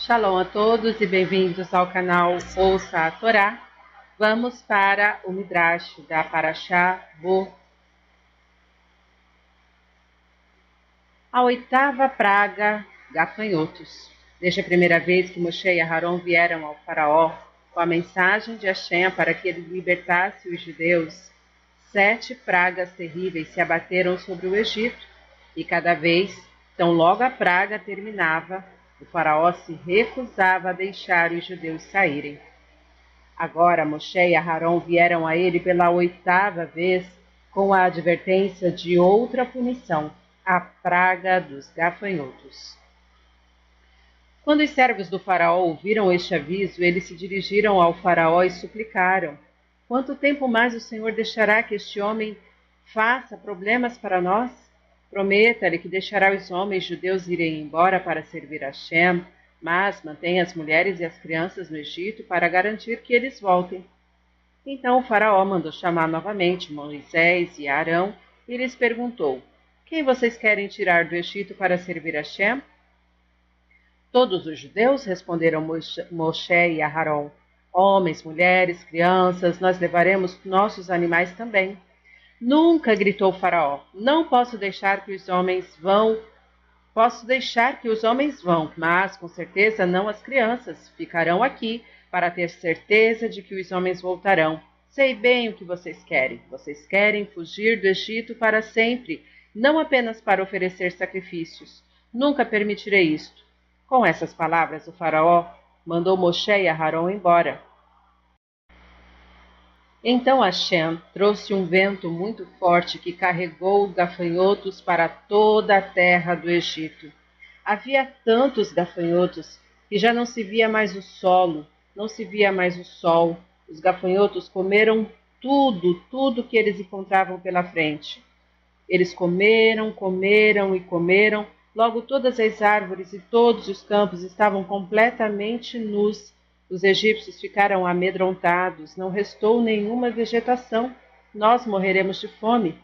Shalom a todos e bem-vindos ao canal Ouça a Torá. Vamos para o Midrash da Parashá Bo. A oitava praga, gafanhotos. Desde a primeira vez que Moshe e Aharon vieram ao faraó com a mensagem de Hashem para que ele libertasse os judeus, 7 pragas terríveis se abateram sobre o Egito, e cada vez, tão logo a praga terminava, o faraó se recusava a deixar os judeus saírem. Agora Moshe e Aharon vieram a ele pela 8ª vez com a advertência de outra punição, a praga dos gafanhotos. Quando os servos do faraó ouviram este aviso, eles se dirigiram ao faraó e suplicaram: quanto tempo mais o Senhor deixará que este homem faça problemas para nós? Prometa-lhe que deixará os homens judeus irem embora para servir a Hashem, mas mantenha as mulheres e as crianças no Egito para garantir que eles voltem. Então o faraó mandou chamar novamente Moisés e Arão e lhes perguntou: quem vocês querem tirar do Egito para servir a Hashem? Todos os judeus, responderam Moshe e Aharon. Homens, mulheres, crianças, nós levaremos nossos animais também. Nunca, gritou o faraó, não posso deixar que os homens vão. Posso deixar que os homens vão, mas com certeza não as crianças. Ficarão aqui para ter certeza de que os homens voltarão. Sei bem o que vocês querem. Vocês querem fugir do Egito para sempre, não apenas para oferecer sacrifícios. Nunca permitirei isto. Com essas palavras, o faraó mandou Moshe e Aharon embora. Então Hashem trouxe um vento muito forte que carregou gafanhotos para toda a terra do Egito. Havia tantos gafanhotos que já não se via mais o solo, não se via mais o sol. Os gafanhotos comeram tudo que eles encontravam pela frente. Eles comeram e comeram. Logo todas as árvores e todos os campos estavam completamente nus. Os egípcios ficaram amedrontados, não restou nenhuma vegetação. Nós morreremos de fome.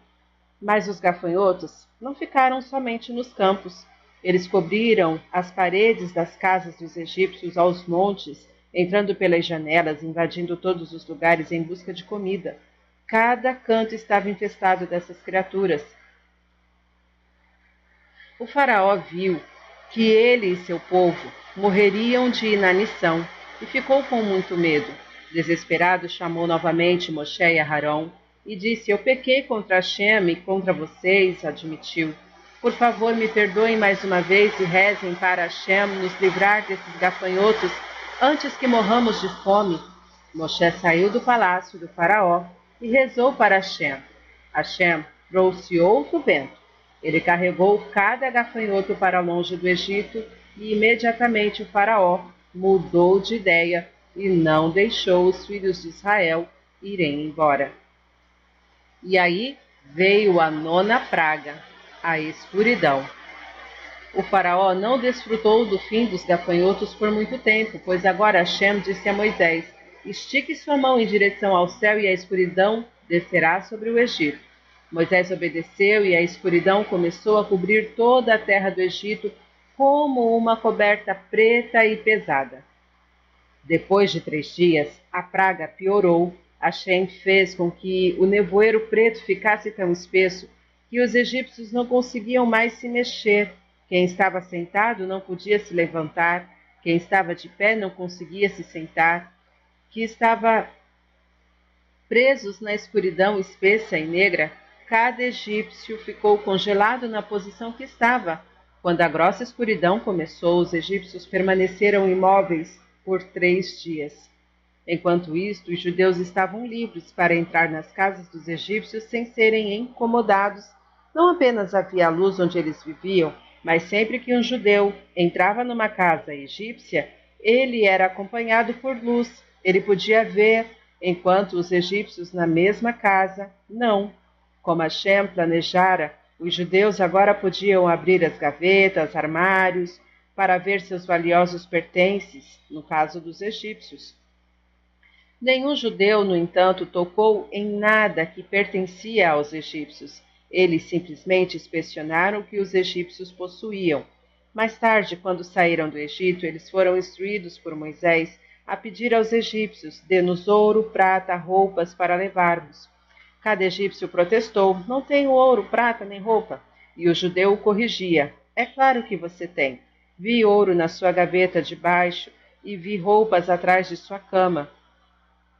Mas os gafanhotos não ficaram somente nos campos. Eles cobriram as paredes das casas dos egípcios aos montes, entrando pelas janelas, invadindo todos os lugares em busca de comida. Cada canto estava infestado dessas criaturas. O faraó viu que ele e seu povo morreriam de inanição e ficou com muito medo. Desesperado, chamou novamente Moshe e Aharon e disse: eu pequei contra Hashem e contra vocês, admitiu. Por favor, me perdoem mais uma vez e rezem para Hashem nos livrar desses gafanhotos antes que morramos de fome. Moshe saiu do palácio do faraó e rezou para Hashem. Hashem trouxe outro vento. Ele carregou cada gafanhoto para longe do Egito e imediatamente o faraó mudou de ideia e não deixou os filhos de Israel irem embora. E aí veio a 9ª praga, a escuridão. O faraó não desfrutou do fim dos gafanhotos por muito tempo, pois agora Hashem disse a Moisés: estique sua mão em direção ao céu e a escuridão descerá sobre o Egito. Moisés obedeceu e a escuridão começou a cobrir toda a terra do Egito como uma coberta preta e pesada. Depois de 3 dias, a praga piorou. Hashem fez com que o nevoeiro preto ficasse tão espesso que os egípcios não conseguiam mais se mexer. Quem estava sentado não podia se levantar, quem estava de pé não conseguia se sentar, que estava presos na escuridão espessa e negra. Cada egípcio ficou congelado na posição que estava. Quando a grossa escuridão começou, os egípcios permaneceram imóveis por 3 dias. Enquanto isto, os judeus estavam livres para entrar nas casas dos egípcios sem serem incomodados. Não apenas havia luz onde eles viviam, mas sempre que um judeu entrava numa casa egípcia, ele era acompanhado por luz. Ele podia ver, enquanto os egípcios na mesma casa não. Como Hashem planejara, os judeus agora podiam abrir as gavetas, armários, para ver seus valiosos pertences, no caso dos egípcios. Nenhum judeu, no entanto, tocou em nada que pertencia aos egípcios. Eles simplesmente inspecionaram o que os egípcios possuíam. Mais tarde, quando saíram do Egito, eles foram instruídos por Moisés a pedir aos egípcios: dê-nos ouro, prata, roupas para levarmos. Cada egípcio protestou: não tenho ouro, prata nem roupa. E o judeu o corrigia: é claro que você tem. Vi ouro na sua gaveta de baixo e vi roupas atrás de sua cama.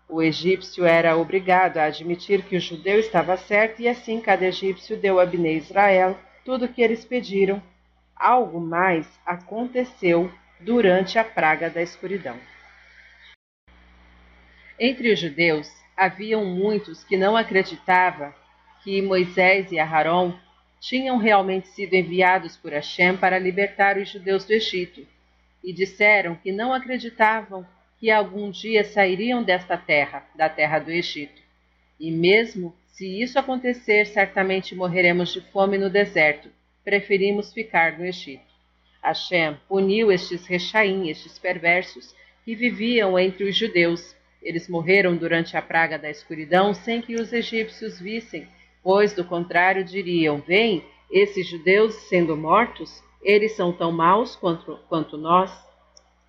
O egípcio era obrigado a admitir que o judeu estava certo, e assim cada egípcio deu a Bnei Israel tudo o que eles pediram. Algo mais aconteceu durante a praga da escuridão. Entre os judeus, haviam muitos que não acreditavam que Moisés e Aharon tinham realmente sido enviados por Hashem para libertar os judeus do Egito, e disseram que não acreditavam que algum dia sairiam desta terra, da terra do Egito. E mesmo se isso acontecer, certamente morreremos de fome no deserto. Preferimos ficar no Egito. Hashem puniu estes rechaim, estes perversos, que viviam entre os judeus. Eles morreram durante a praga da escuridão sem que os egípcios vissem, pois, do contrário, diriam: vem, esses judeus sendo mortos, eles são tão maus quanto nós.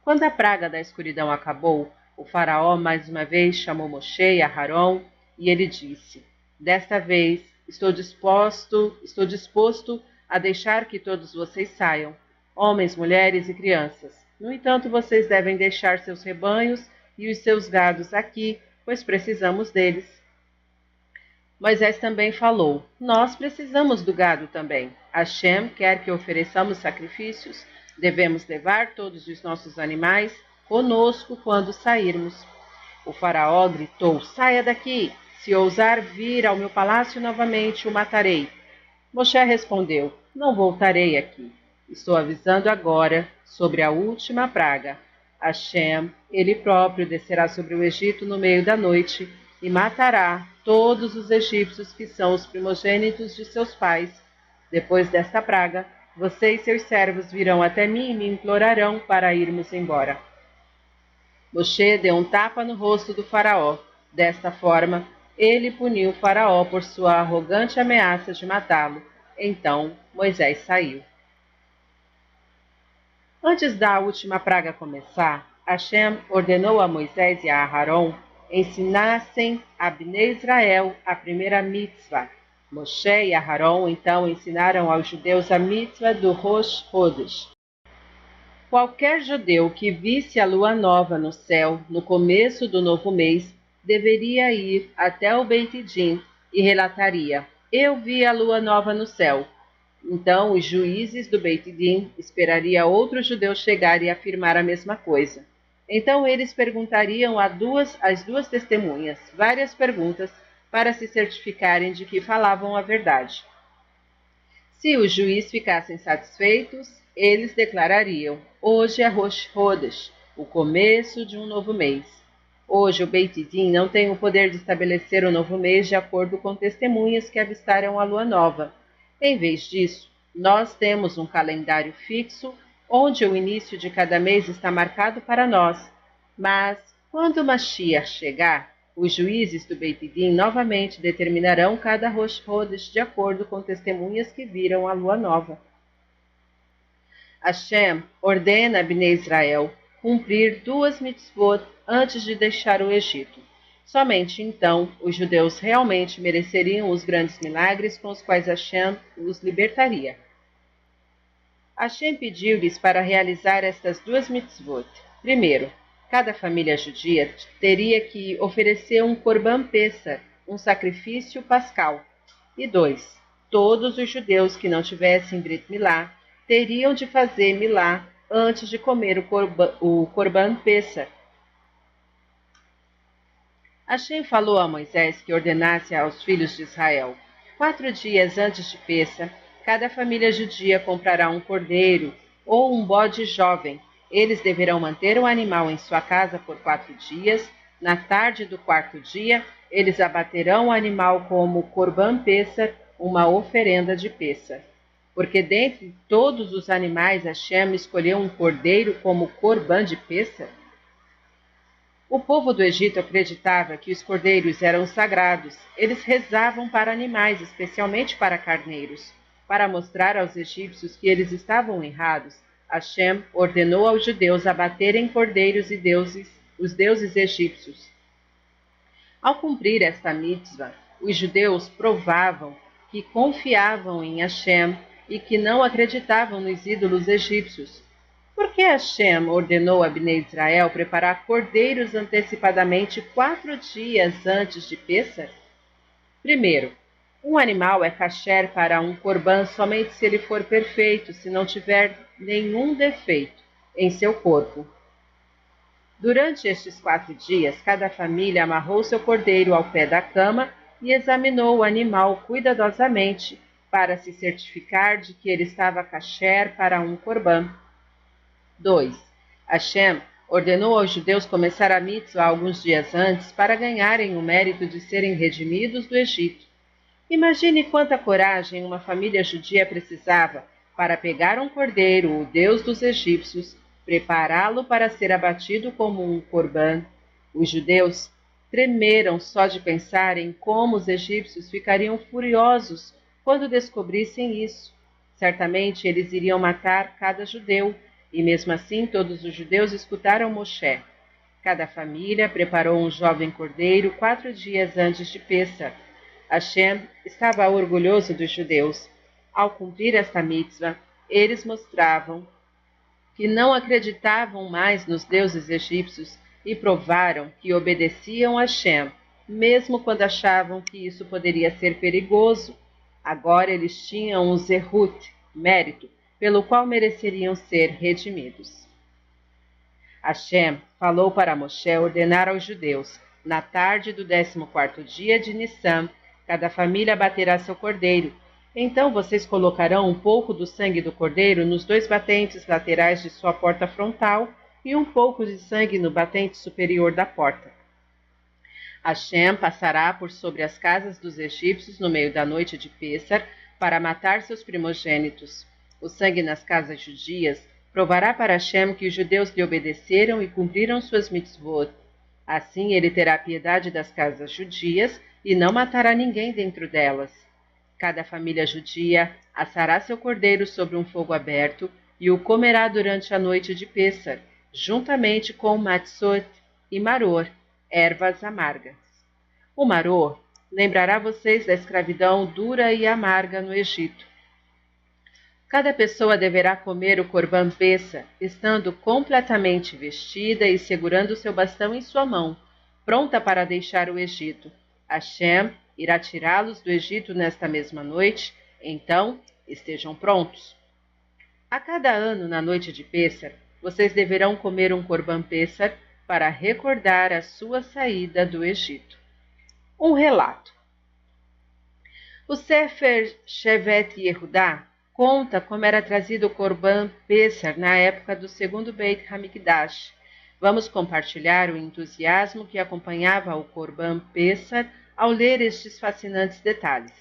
Quando a praga da escuridão acabou, o faraó mais uma vez chamou Moshe e Aharon, e ele disse: desta vez estou disposto a deixar que todos vocês saiam, homens, mulheres e crianças. No entanto, vocês devem deixar seus rebanhos e os seus gados aqui, pois precisamos deles. Moisés também falou: nós precisamos do gado também. Hashem quer que ofereçamos sacrifícios. Devemos levar todos os nossos animais conosco quando sairmos. O faraó gritou: saia daqui! Se ousar vir ao meu palácio novamente, o matarei. Moshe respondeu: não voltarei aqui. Estou avisando agora sobre a última praga. Hashem, ele próprio, descerá sobre o Egito no meio da noite e matará todos os egípcios que são os primogênitos de seus pais. Depois desta praga, você e seus servos virão até mim e me implorarão para irmos embora. Moshe deu um tapa no rosto do faraó. Desta forma, ele puniu o faraó por sua arrogante ameaça de matá-lo. Então, Moisés saiu. Antes da última praga começar, Hashem ordenou a Moisés e a Aharon ensinassem a Bnei Israel a primeira mitzvah. Moshe e Aharon então ensinaram aos judeus a mitzvah do Rosh Chodesh. Qualquer judeu que visse a lua nova no céu no começo do novo mês deveria ir até o Beit Din e relataria: eu vi a lua nova no céu. Então os juízes do Beit Din esperariam outro judeu chegar e afirmar a mesma coisa. Então eles perguntariam às duas testemunhas várias perguntas para se certificarem de que falavam a verdade. Se os juízes ficassem satisfeitos, eles declarariam: hoje é Rosh Chodesh, o começo de um novo mês. Hoje o Beit Din não tem o poder de estabelecer o novo mês de acordo com testemunhas que avistaram a lua nova. Em vez disso, nós temos um calendário fixo, onde o início de cada mês está marcado para nós. Mas, quando Mashiach chegar, os juízes do Beit Din novamente determinarão cada Rosh Chodesh de acordo com testemunhas que viram a lua nova. Hashem ordena a Bnei Israel cumprir 2 mitzvot antes de deixar o Egito. Somente então os judeus realmente mereceriam os grandes milagres com os quais Hashem os libertaria. Hashem pediu-lhes para realizar estas 2 mitzvot. Primeiro, cada família judia teria que oferecer um Korban Pessah, um sacrifício pascal. E 2, todos os judeus que não tivessem Brit Milá teriam de fazer Milá antes de comer o Korban Pessah. Hashem falou a Moisés que ordenasse aos filhos de Israel: 4 dias antes de Pessah, cada família judia comprará um cordeiro ou um bode jovem. Eles deverão manter o animal em sua casa por 4 dias. Na tarde do 4º dia, eles abaterão o animal como Korban Pessah, uma oferenda de Pessah. Porque dentre todos os animais Hashem escolheu um cordeiro como Korban de Pessah? O povo do Egito acreditava que os cordeiros eram sagrados. Eles rezavam para animais, especialmente para carneiros. Para mostrar aos egípcios que eles estavam errados, Hashem ordenou aos judeus abaterem cordeiros e os deuses egípcios. Ao cumprir esta mitzvah, os judeus provavam que confiavam em Hashem e que não acreditavam nos ídolos egípcios. Por que Hashem ordenou a Bnei Israel preparar cordeiros antecipadamente 4 dias antes de Pêssar? Primeiro, um animal é kasher para um corban somente se ele for perfeito, se não tiver nenhum defeito em seu corpo. Durante estes 4 dias, cada família amarrou seu cordeiro ao pé da cama e examinou o animal cuidadosamente para se certificar de que ele estava kasher para um corban. 2. Hashem ordenou aos judeus começar a mitzvah alguns dias antes para ganharem o mérito de serem redimidos do Egito. Imagine quanta coragem uma família judia precisava para pegar um cordeiro, o deus dos egípcios, prepará-lo para ser abatido como um corban. Os judeus tremeram só de pensar em como os egípcios ficariam furiosos quando descobrissem isso. Certamente eles iriam matar cada judeu, e mesmo assim todos os judeus escutaram Moshe. Cada família preparou um jovem cordeiro 4 dias antes de Pêssar. Hashem estava orgulhoso dos judeus. Ao cumprir esta mitzvah, eles mostravam que não acreditavam mais nos deuses egípcios e provaram que obedeciam a Hashem, mesmo quando achavam que isso poderia ser perigoso. Agora eles tinham o zehut, mérito, pelo qual mereceriam ser redimidos. Hashem falou para Moshe ordenar aos judeus, na tarde do 14º dia de Nissan, cada família baterá seu cordeiro. Então vocês colocarão um pouco do sangue do cordeiro nos 2 batentes laterais de sua porta frontal e um pouco de sangue no batente superior da porta. Hashem passará por sobre as casas dos egípcios no meio da noite de Pêssar para matar seus primogênitos. O sangue nas casas judias provará para Hashem que os judeus lhe obedeceram e cumpriram suas mitzvot. Assim ele terá piedade das casas judias e não matará ninguém dentro delas. Cada família judia assará seu cordeiro sobre um fogo aberto e o comerá durante a noite de Pêssar, juntamente com matzot e maror, ervas amargas. O maror lembrará vocês da escravidão dura e amarga no Egito. Cada pessoa deverá comer o corban Pêssar, estando completamente vestida e segurando seu bastão em sua mão, pronta para deixar o Egito. Hashem irá tirá-los do Egito nesta mesma noite, então estejam prontos. A cada ano, na noite de Pêssar, vocês deverão comer um corban Pêssar para recordar a sua saída do Egito. Um relato. O Sefer Shevet Yehudá conta como era trazido o corban Pêssar na época do segundo Beit HaMikdash. Vamos compartilhar o entusiasmo que acompanhava o corban Pêssar ao ler estes fascinantes detalhes.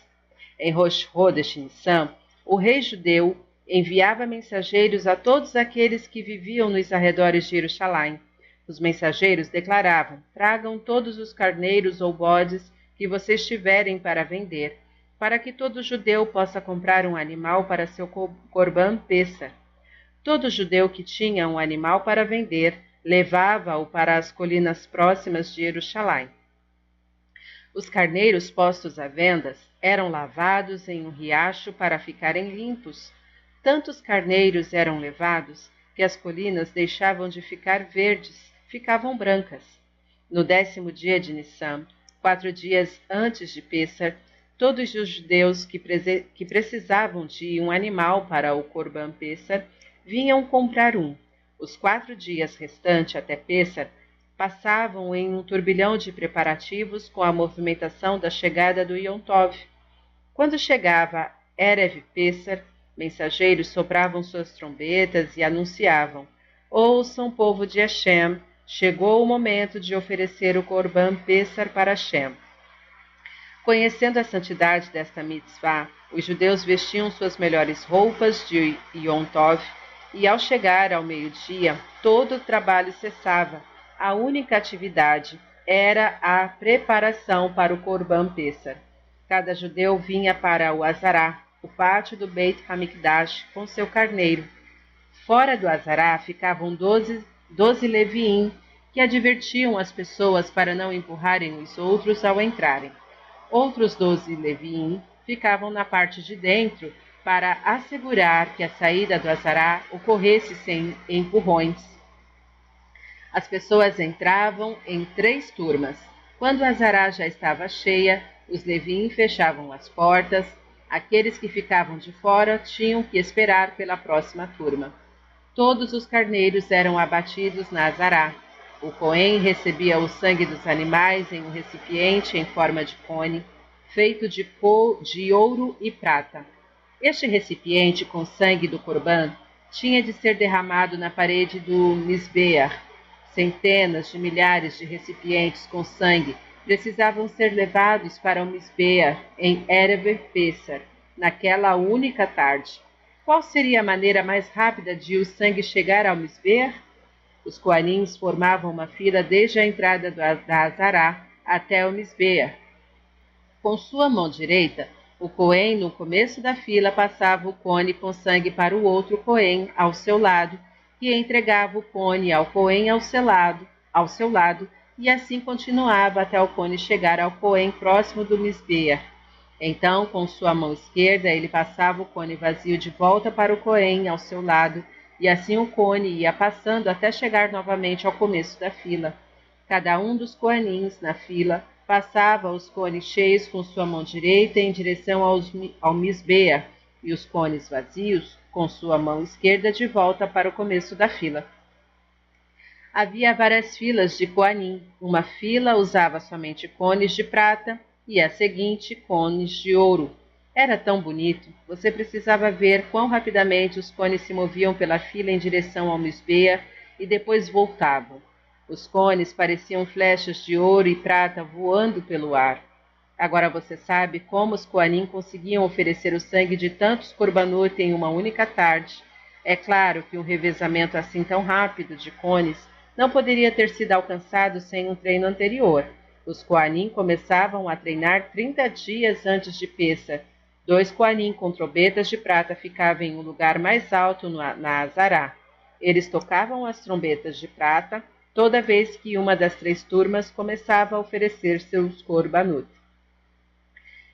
Em Rosh Chodesh Nissan, o rei judeu enviava mensageiros a todos aqueles que viviam nos arredores de Jerusalém. Os mensageiros declaravam: tragam todos os carneiros ou bodes que vocês tiverem para vender, para que todo judeu possa comprar um animal para seu corban Pêssar. Todo judeu que tinha um animal para vender levava-o para as colinas próximas de Jerusalém. Os carneiros postos à venda eram lavados em um riacho para ficarem limpos. Tantos carneiros eram levados que as colinas deixavam de ficar verdes, ficavam brancas. No 10º dia de Nissan, 4 dias antes de Pêssar, todos os judeus que precisavam de um animal para o corban Pêssar vinham comprar um. Os 4 dias restantes até Pêssar passavam em um turbilhão de preparativos com a movimentação da chegada do Yom Tov. Quando chegava Erev Pêssar, mensageiros sopravam suas trombetas e anunciavam: ouçam, povo de Hashem, chegou o momento de oferecer o corban Pêssar para Hashem. Conhecendo a santidade desta mitzvah, os judeus vestiam suas melhores roupas de Yom Tov e, ao chegar ao meio-dia, todo o trabalho cessava. A única atividade era a preparação para o corban Pêssar. Cada judeu vinha para o Azará, o pátio do Beit HaMikdash, com seu carneiro. Fora do Azará ficavam 12 Leviim, que advertiam as pessoas para não empurrarem os outros ao entrarem. Outros 12 Leviim ficavam na parte de dentro para assegurar que a saída do Azará ocorresse sem empurrões. As pessoas entravam em 3 turmas. Quando a Azará já estava cheia, os Leviim fechavam as portas. Aqueles que ficavam de fora tinham que esperar pela próxima turma. Todos os carneiros eram abatidos na Azará. O Cohen recebia o sangue dos animais em um recipiente em forma de cone, feito de ouro e prata. Este recipiente com sangue do Corban tinha de ser derramado na parede do Misbear. Centenas de milhares de recipientes com sangue precisavam ser levados para o Misbear em Erev Pessar, naquela única tarde. Qual seria a maneira mais rápida de o sangue chegar ao Misbear? Os coanins formavam uma fila desde a entrada da Azará até o Misbear. Com sua mão direita, o Cohen, no começo da fila, passava o cone com sangue para o outro Cohen ao seu lado, que entregava o cone ao Cohen ao seu lado, e assim continuava até o cone chegar ao Cohen próximo do Misbear. Então, com sua mão esquerda, ele passava o cone vazio de volta para o Cohen ao seu lado, e assim o cone ia passando até chegar novamente ao começo da fila. Cada um dos coanins na fila passava os cones cheios com sua mão direita em direção ao Misbear, e os cones vazios com sua mão esquerda de volta para o começo da fila. Havia várias filas de coanim. Uma fila usava somente cones de prata e a seguinte cones de ouro. Era tão bonito, você precisava ver quão rapidamente os cones se moviam pela fila em direção ao Misbear e depois voltavam. Os cones pareciam flechas de ouro e prata voando pelo ar. Agora você sabe como os coanim conseguiam oferecer o sangue de tantos korbanot em uma única tarde. É claro que um revezamento assim tão rápido de cones não poderia ter sido alcançado sem um treino anterior. Os coanim começavam a treinar 30 dias antes de Pessah. 2 coanim com trombetas de prata ficavam em um lugar mais alto na Azará. Eles tocavam as trombetas de prata toda vez que uma das 3 turmas começava a oferecer seus korbanot.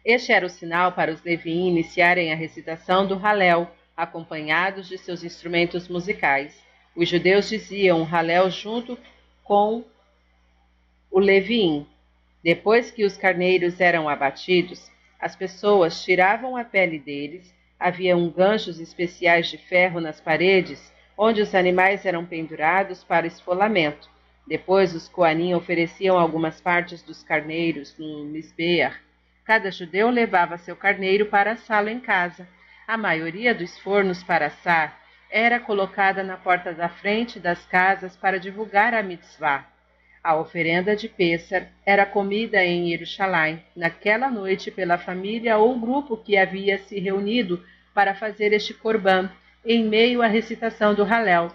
Este era o sinal para os Leviim iniciarem a recitação do Halel, acompanhados de seus instrumentos musicais. Os judeus diziam o Halel junto com o Leviim. Depois que os carneiros eram abatidos, as pessoas tiravam a pele deles, haviam ganchos especiais de ferro nas paredes, onde os animais eram pendurados para esfolamento. Depois os coanim ofereciam algumas partes dos carneiros no Misbear. Cada judeu levava seu carneiro para assá-lo em casa. A maioria dos fornos para assar era colocada na porta da frente das casas para divulgar a mitzvah. A oferenda de Pessar era comida em Jerusalém, naquela noite pela família ou grupo que havia se reunido para fazer este corban, em meio à recitação do Halel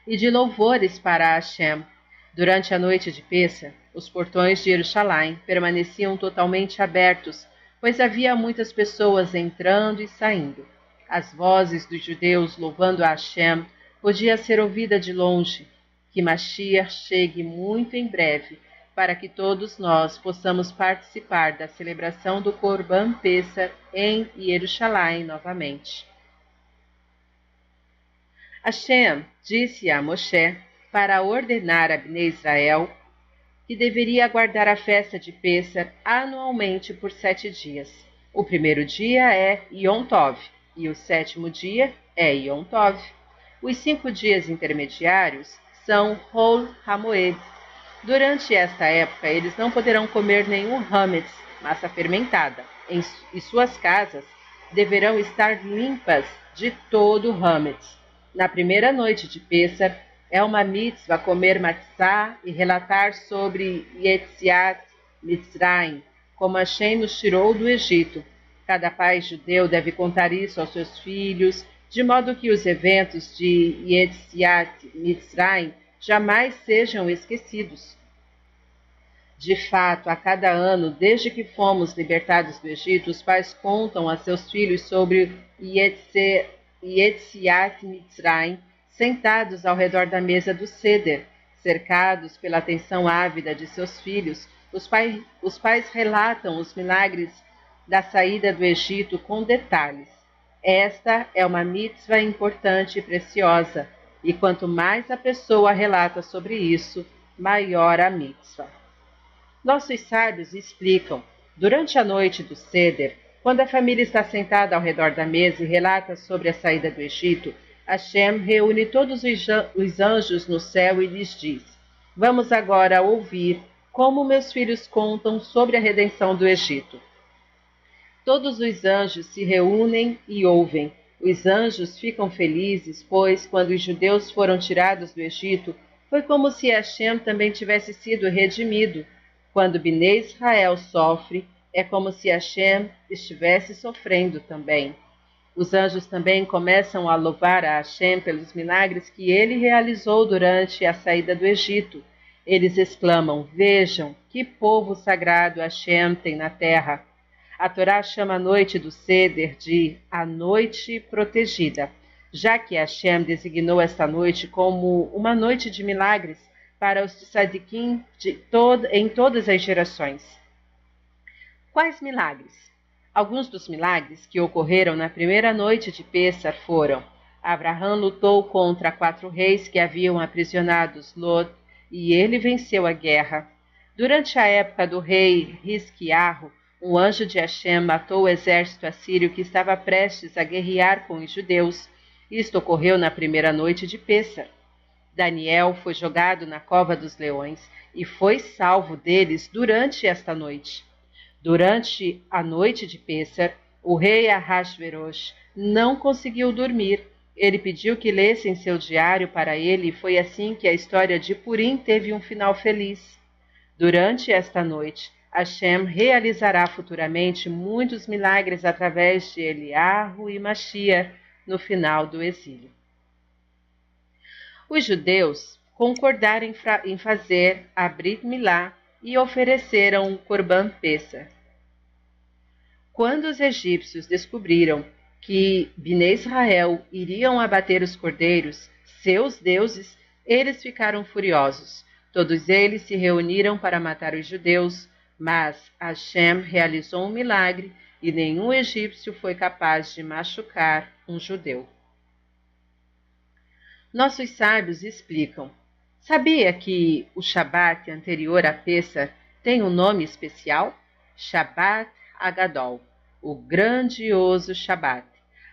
e de louvores para Hashem. Durante a noite de Pessah, os portões de Jerusalém permaneciam totalmente abertos, pois havia muitas pessoas entrando e saindo. As vozes dos judeus louvando a Hashem podia ser ouvida de longe. Que Mashiach chegue muito em breve, para que todos nós possamos participar da celebração do Corban Pessah em Jerusalém novamente. Hashem disse a Moshe para ordenar a Bnei Israel que deveria guardar a festa de Pessah anualmente por 7 dias. O primeiro dia é Yom Tov e o 7º dia é Yom Tov. Os 5 dias intermediários são Hol HaMoed. Durante esta época, eles não poderão comer nenhum hametz, massa fermentada, e suas casas deverão estar limpas de todo hametz. Na primeira noite de Pessah, é uma mitzvah comer matzá e relatar sobre Yetziat Mitzrayim, como Hashem nos tirou do Egito. Cada pai judeu deve contar isso aos seus filhos, de modo que os eventos de Yetziat Mitzrayim jamais sejam esquecidos. De fato, a cada ano, desde que fomos libertados do Egito, os pais contam a seus filhos sobre Yetziat Mitzrayim, sentados ao redor da mesa do Seder, cercados pela atenção ávida de seus filhos, os pais relatam os milagres da saída do Egito com detalhes. Esta é uma mitzvah importante e preciosa, e quanto mais a pessoa relata sobre isso, maior a mitzvah. Nossos sábios explicam, durante a noite do Seder, quando a família está sentada ao redor da mesa e relata sobre a saída do Egito, Hashem reúne todos os anjos no céu e lhes diz: Vamos agora ouvir como meus filhos contam sobre a redenção do Egito. Todos os anjos se reúnem e ouvem. Os anjos ficam felizes, pois, quando os judeus foram tirados do Egito, foi como se Hashem também tivesse sido redimido. Quando Bnei Israel sofre, é como se Hashem estivesse sofrendo também. Os anjos também começam a louvar a Hashem pelos milagres que ele realizou durante a saída do Egito. Eles exclamam: Vejam, que povo sagrado Hashem tem na terra. A Torá chama a noite do Seder de a noite protegida, já que Hashem designou esta noite como uma noite de milagres para os tzadikim em todas as gerações. Quais milagres? Alguns dos milagres que ocorreram na primeira noite de Pêssar foram: Abraham lutou contra 4 reis que haviam aprisionado Lot e ele venceu a guerra. Durante a época do rei Hisquiarro, um anjo de Hashem matou o exército assírio que estava prestes a guerrear com os judeus. Isto ocorreu na primeira noite de Pêssar. Daniel foi jogado na cova dos leões e foi salvo deles durante esta noite. Durante a noite de Pêssar, o rei Ahasverosh não conseguiu dormir. Ele pediu que lessem seu diário para ele e foi assim que a história de Purim teve um final feliz. Durante esta noite, Hashem realizará futuramente muitos milagres através de Eliarro e Mashiach no final do exílio. Os judeus concordaram em fazer a Brit Milá e ofereceram o Corban Pêssar. Quando os egípcios descobriram que Bnei Israel iriam abater os cordeiros, seus deuses, eles ficaram furiosos. Todos eles se reuniram para matar os judeus, mas Hashem realizou um milagre e nenhum egípcio foi capaz de machucar um judeu. Nossos sábios explicam: sabia que o Shabat anterior a Pêssar tem um nome especial? Shabat Agadol, o grandioso Shabat.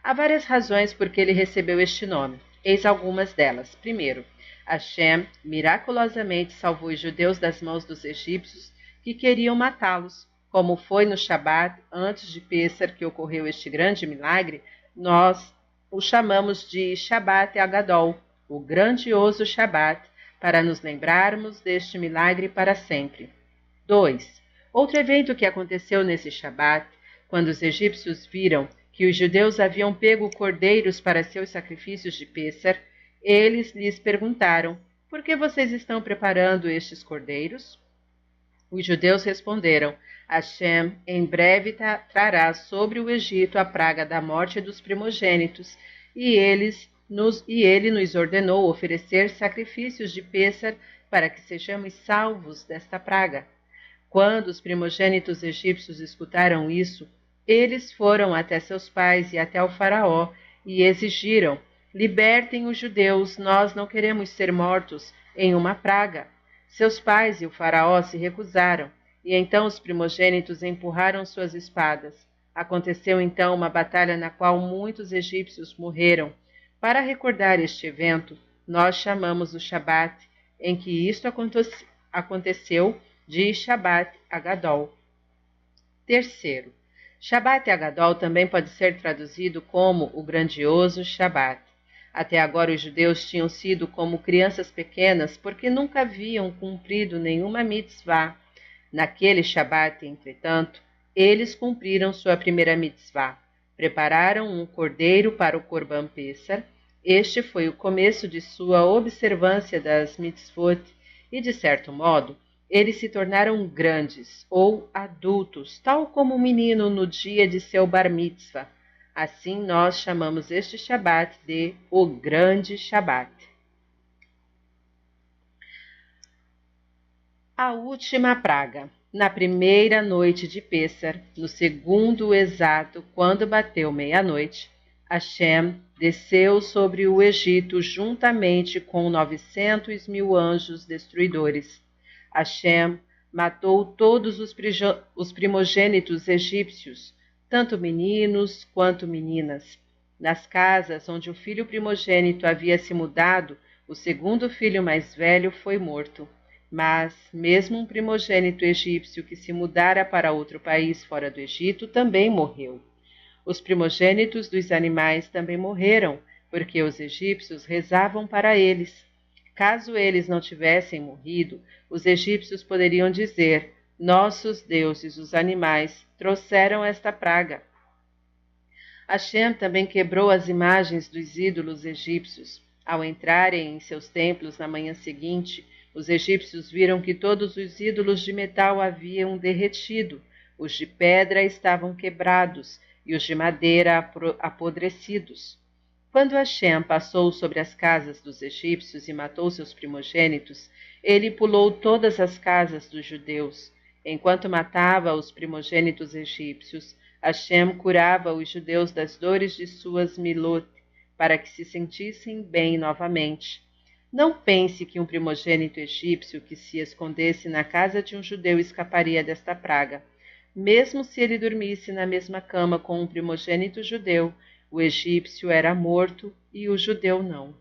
Há várias razões por que ele recebeu este nome. Eis algumas delas. Primeiro, Hashem miraculosamente salvou os judeus das mãos dos egípcios que queriam matá-los. Como foi no Shabat antes de Pêssar que ocorreu este grande milagre, nós o chamamos de Shabat Agadol, o grandioso Shabat, para nos lembrarmos deste milagre para sempre. 2. Outro evento que aconteceu nesse Shabat, quando os egípcios viram que os judeus haviam pego cordeiros para seus sacrifícios de Pêssar, eles lhes perguntaram: por que vocês estão preparando estes cordeiros? Os judeus responderam: Hashem em breve trará sobre o Egito a praga da morte dos primogênitos, e ele nos ordenou oferecer sacrifícios de Pêssar para que sejamos salvos desta praga. Quando os primogênitos egípcios escutaram isso, eles foram até seus pais e até o faraó e exigiram: libertem os judeus, nós não queremos ser mortos em uma praga. Seus pais e o faraó se recusaram, e então os primogênitos empurraram suas espadas. Aconteceu então uma batalha na qual muitos egípcios morreram. Para recordar este evento, nós chamamos o Shabat em que isto aconteceu de Shabat Agadol. Terceiro, Shabat Agadol também pode ser traduzido como o grandioso Shabat. Até agora os judeus tinham sido como crianças pequenas porque nunca haviam cumprido nenhuma mitzvah. Naquele Shabat, entretanto, eles cumpriram sua primeira mitzvah. Prepararam um cordeiro para o Corban Pêssar. Este foi o começo de sua observância das mitzvot e, de certo modo, eles se tornaram grandes ou adultos, tal como um menino no dia de seu bar mitzvah. Assim nós chamamos este Shabat de o Grande Shabat. A última praga. Na primeira noite de Pêssar, no segundo exato, quando bateu meia-noite, Hashem desceu sobre o Egito juntamente com 900.000 anjos destruidores. Hashem matou todos os primogênitos egípcios, tanto meninos quanto meninas. Nas casas onde o filho primogênito havia se mudado, o segundo filho mais velho foi morto. Mas, mesmo um primogênito egípcio que se mudara para outro país fora do Egito também morreu. Os primogênitos dos animais também morreram, porque os egípcios rezavam para eles. Caso eles não tivessem morrido, os egípcios poderiam dizer: nossos deuses, os animais, trouxeram esta praga. Hashem também quebrou as imagens dos ídolos egípcios. Ao entrarem em seus templos na manhã seguinte, os egípcios viram que todos os ídolos de metal haviam derretido, os de pedra estavam quebrados e os de madeira apodrecidos. Quando Hashem passou sobre as casas dos egípcios e matou seus primogênitos, ele pulou todas as casas dos judeus. Enquanto matava os primogênitos egípcios, Hashem curava os judeus das dores de suas milot, para que se sentissem bem novamente. Não pense que um primogênito egípcio que se escondesse na casa de um judeu escaparia desta praga. Mesmo se ele dormisse na mesma cama com um primogênito judeu, o egípcio era morto e o judeu não.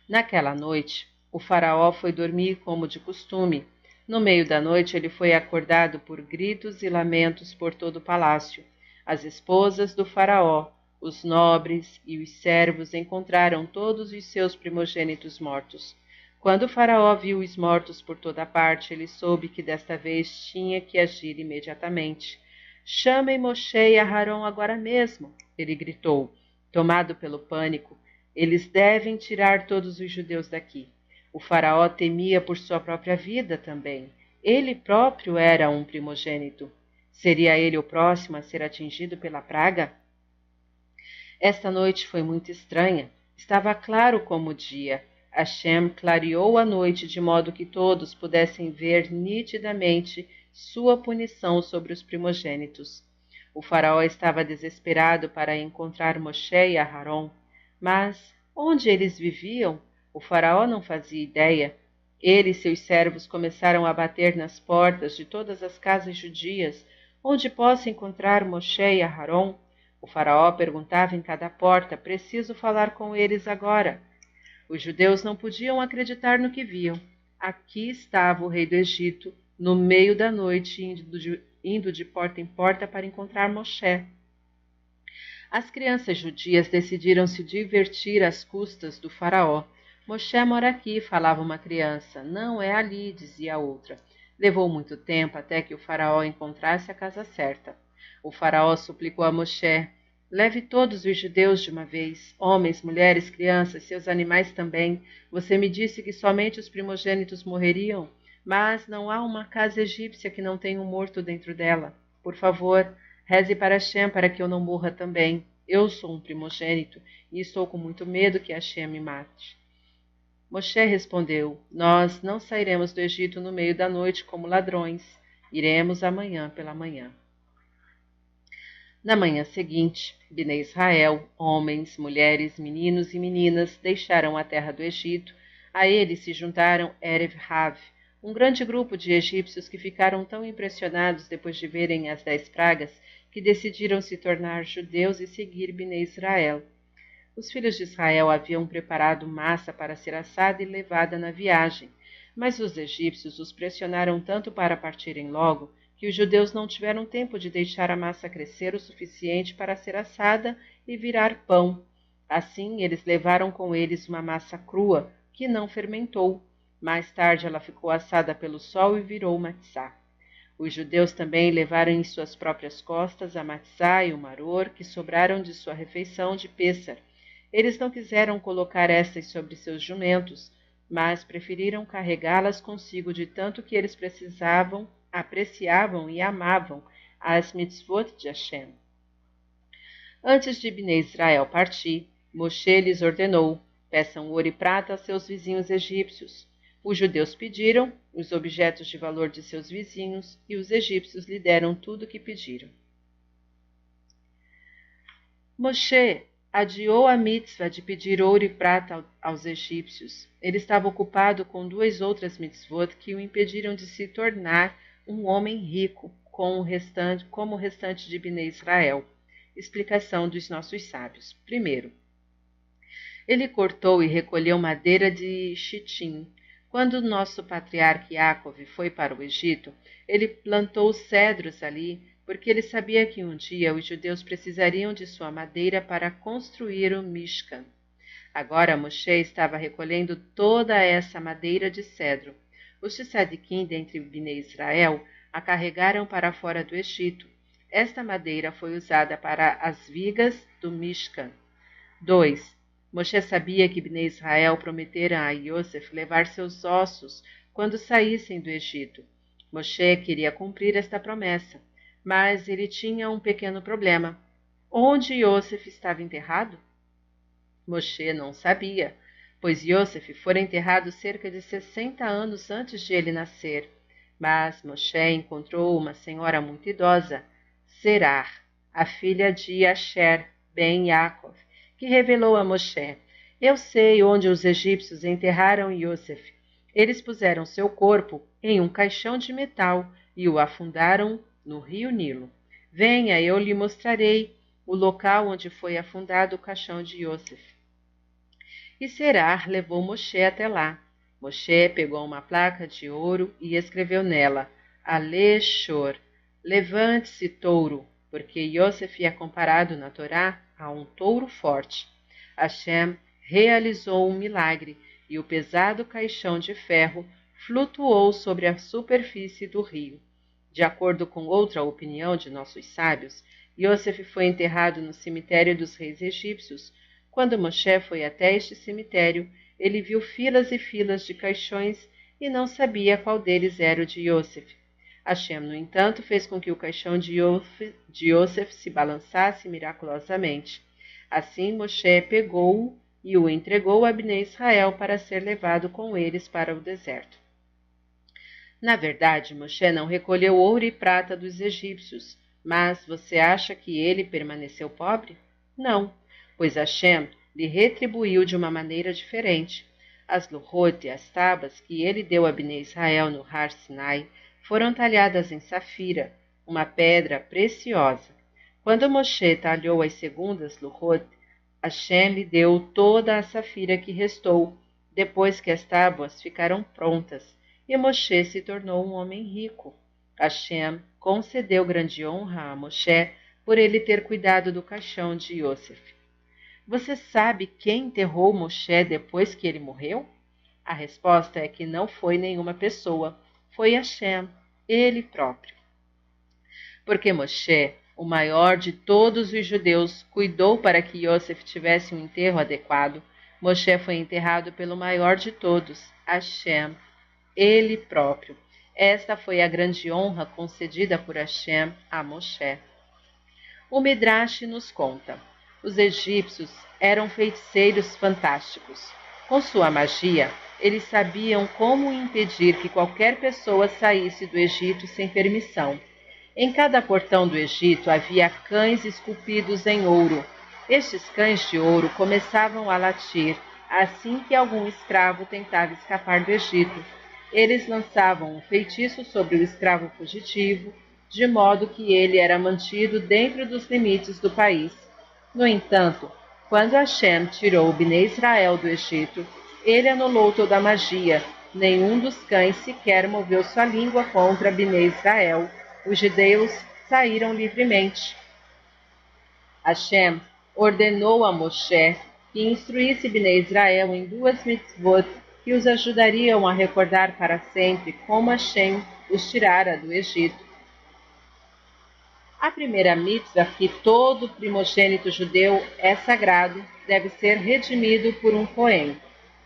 Naquela noite, o faraó foi dormir como de costume. No meio da noite, ele foi acordado por gritos e lamentos por todo o palácio. As esposas do faraó, os nobres e os servos encontraram todos os seus primogênitos mortos. Quando o faraó viu os mortos por toda parte, ele soube que desta vez tinha que agir imediatamente. Chamem Moshe e Aharon agora mesmo, ele gritou. Tomado pelo pânico, eles devem tirar todos os judeus daqui. O faraó temia por sua própria vida também. Ele próprio era um primogênito. Seria ele o próximo a ser atingido pela praga? Esta noite foi muito estranha. Estava claro como o dia. Hashem clareou a noite de modo que todos pudessem ver nitidamente sua punição sobre os primogênitos. O faraó estava desesperado para encontrar Moshe e Aharon, mas onde eles viviam? O faraó não fazia ideia. Ele e seus servos começaram a bater nas portas de todas as casas judias. Onde posso encontrar Moshe e Aharon? O faraó perguntava em cada porta: preciso falar com eles agora. Os judeus não podiam acreditar no que viam. Aqui estava o rei do Egito, no meio da noite, indo de porta em porta para encontrar Moshe. As crianças judias decidiram se divertir às custas do faraó. Moshe mora aqui, falava uma criança. Não é ali, dizia a outra. Levou muito tempo até que o faraó encontrasse a casa certa. O faraó suplicou a Moshe: leve todos os judeus de uma vez, homens, mulheres, crianças, seus animais também. Você me disse que somente os primogênitos morreriam, mas não há uma casa egípcia que não tenha um morto dentro dela. Por favor, reze para Hashem para que eu não morra também. Eu sou um primogênito e estou com muito medo que Hashem me mate. Moshe respondeu: nós não sairemos do Egito no meio da noite como ladrões. Iremos amanhã pela manhã. Na manhã seguinte, Bnei Israel, homens, mulheres, meninos e meninas, deixaram a terra do Egito. A eles se juntaram Erev Rav, um grande grupo de egípcios que ficaram tão impressionados depois de verem as 10 pragas que decidiram se tornar judeus e seguir Bnei Israel. Os filhos de Israel haviam preparado massa para ser assada e levada na viagem, mas os egípcios os pressionaram tanto para partirem logo que os judeus não tiveram tempo de deixar a massa crescer o suficiente para ser assada e virar pão. Assim, eles levaram com eles uma massa crua, que não fermentou. Mais tarde ela ficou assada pelo sol e virou matzá. Os judeus também levaram em suas próprias costas a matzá e o maror que sobraram de sua refeição de Pêssar. Eles não quiseram colocar estas sobre seus jumentos, mas preferiram carregá-las consigo de tanto que eles apreciavam e amavam as mitzvot de Hashem. Antes de Bnei Israel partir, Moshe lhes ordenou: peçam ouro e prata a seus vizinhos egípcios. Os judeus pediram os objetos de valor de seus vizinhos e os egípcios lhe deram tudo o que pediram. Moshe adiou a mitzvah de pedir ouro e prata aos egípcios. Ele estava ocupado com 2 outras mitzvot que o impediram de se tornar um homem rico, como o restante de Bnei Israel. Explicação dos nossos sábios. Primeiro, ele cortou e recolheu madeira de Chitim. Quando nosso patriarca Yaakov foi para o Egito, ele plantou cedros ali, porque ele sabia que um dia os judeus precisariam de sua madeira para construir o Mishkan. Agora Moshe estava recolhendo toda essa madeira de cedro. Os tzadikim dentre Bnei Israel a carregaram para fora do Egito. Esta madeira foi usada para as vigas do Mishkan. 2. Moshe sabia que Bnei Israel prometeram a Yosef levar seus ossos quando saíssem do Egito. Moshe queria cumprir esta promessa, mas ele tinha um pequeno problema. Onde Yosef estava enterrado? Moshe não sabia, pois Yosef fora enterrado cerca de 60 anos antes de ele nascer. Mas Moshe encontrou uma senhora muito idosa, Serar, a filha de Asher ben Yaakov, que revelou a Moshe: eu sei onde os egípcios enterraram Yosef. Eles puseram seu corpo em um caixão de metal e o afundaram no rio Nilo. Venha, eu lhe mostrarei o local onde foi afundado o caixão de Yosef. E Serar levou Moshe até lá. Moshe pegou uma placa de ouro e escreveu nela: Ale Shor, levante-se, touro, porque Yosef é comparado na Torá a um touro forte. Hashem realizou um milagre e o pesado caixão de ferro flutuou sobre a superfície do rio. De acordo com outra opinião de nossos sábios, Yosef foi enterrado no cemitério dos reis egípcios. Quando Moshe foi até este cemitério, ele viu filas e filas de caixões e não sabia qual deles era o de Yosef. Hashem, no entanto, fez com que o caixão de Yosef se balançasse miraculosamente. Assim, Moshe pegou-o e o entregou a Bnei Israel para ser levado com eles para o deserto. Na verdade, Moshe não recolheu ouro e prata dos egípcios, mas você acha que ele permaneceu pobre? Não, pois Hashem lhe retribuiu de uma maneira diferente. As luhot e as tábuas que ele deu a Bnei Israel no Har Sinai foram talhadas em safira, uma pedra preciosa. Quando Moshe talhou as segundas luhot, Hashem lhe deu toda a safira que restou, depois que as tábuas ficaram prontas, e Moshe se tornou um homem rico. Hashem concedeu grande honra a Moshe por ele ter cuidado do caixão de Yosef. Você sabe quem enterrou Moshe depois que ele morreu? A resposta é que não foi nenhuma pessoa, foi Hashem, ele próprio. Porque Moshe, o maior de todos os judeus, cuidou para que Yosef tivesse um enterro adequado, Moshe foi enterrado pelo maior de todos, Hashem, ele próprio. Esta foi a grande honra concedida por Hashem a Moshe. O Midrash nos conta: os egípcios eram feiticeiros fantásticos. Com sua magia, eles sabiam como impedir que qualquer pessoa saísse do Egito sem permissão. Em cada portão do Egito havia cães esculpidos em ouro. Estes cães de ouro começavam a latir assim que algum escravo tentava escapar do Egito. Eles lançavam um feitiço sobre o escravo fugitivo, de modo que ele era mantido dentro dos limites do país. No entanto, quando Hashem tirou Bnei Israel do Egito, ele anulou toda a magia. Nenhum dos cães sequer moveu sua língua contra Bnei Israel. Os judeus saíram livremente. Hashem ordenou a Moshe que instruísse Bnei Israel em 2 mitzvot que os ajudariam a recordar para sempre como Hashem os tirara do Egito. A primeira mitzvah, que todo primogênito judeu é sagrado, deve ser redimido por um Cohen.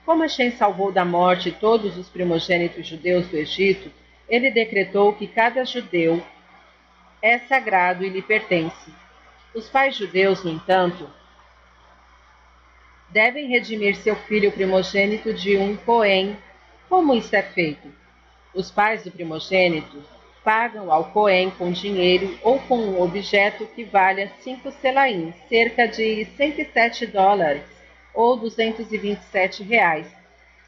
Como Hashem salvou da morte todos os primogênitos judeus do Egito, ele decretou que cada judeu é sagrado e lhe pertence. Os pais judeus, no entanto, devem redimir seu filho primogênito de um cohen. Como isso é feito? Os pais do primogênito pagam ao cohen com dinheiro ou com um objeto que valha 5 selaim, cerca de $107 ou R$ 227,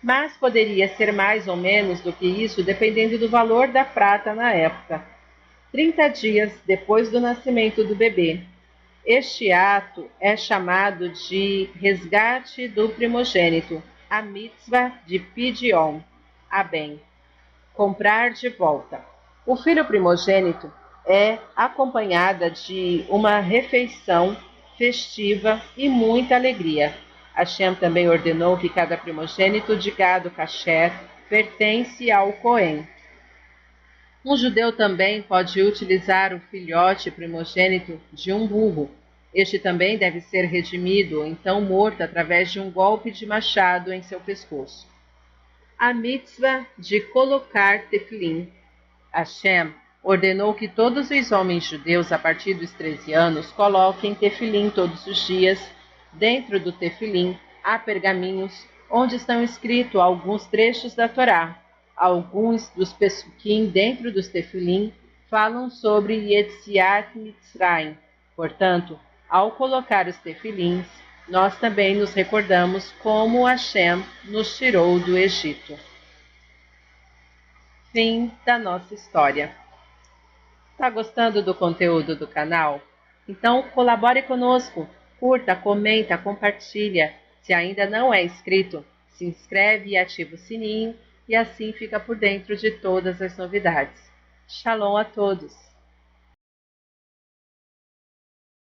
mas poderia ser mais ou menos do que isso dependendo do valor da prata na época. 30 dias depois do nascimento do bebê. Este ato é chamado de resgate do primogênito, a mitzvah de Pidyon, Aben, comprar de volta. O filho primogênito é acompanhada de uma refeição festiva e muita alegria. Hashem também ordenou que cada primogênito de gado kasher pertence ao Cohen. Um judeu também pode utilizar o filhote primogênito de um burro. Este também deve ser redimido, ou então morto através de um golpe de machado em seu pescoço. A mitzvah de colocar tefilim. Hashem ordenou que todos os homens judeus a partir dos 13 anos coloquem tefilim todos os dias. Dentro do tefilim há pergaminhos onde estão escritos alguns trechos da Torá. Alguns dos pesukim dentro dos tefilim falam sobre Yetziat Mitzrayim. Portanto, ao colocar os tefilins, nós também nos recordamos como Hashem nos tirou do Egito. Fim da nossa história. Está gostando do conteúdo do canal? Então colabore conosco, curta, comenta, compartilha. Se ainda não é inscrito, se inscreve e ativa o sininho e assim fica por dentro de todas as novidades. Shalom a todos!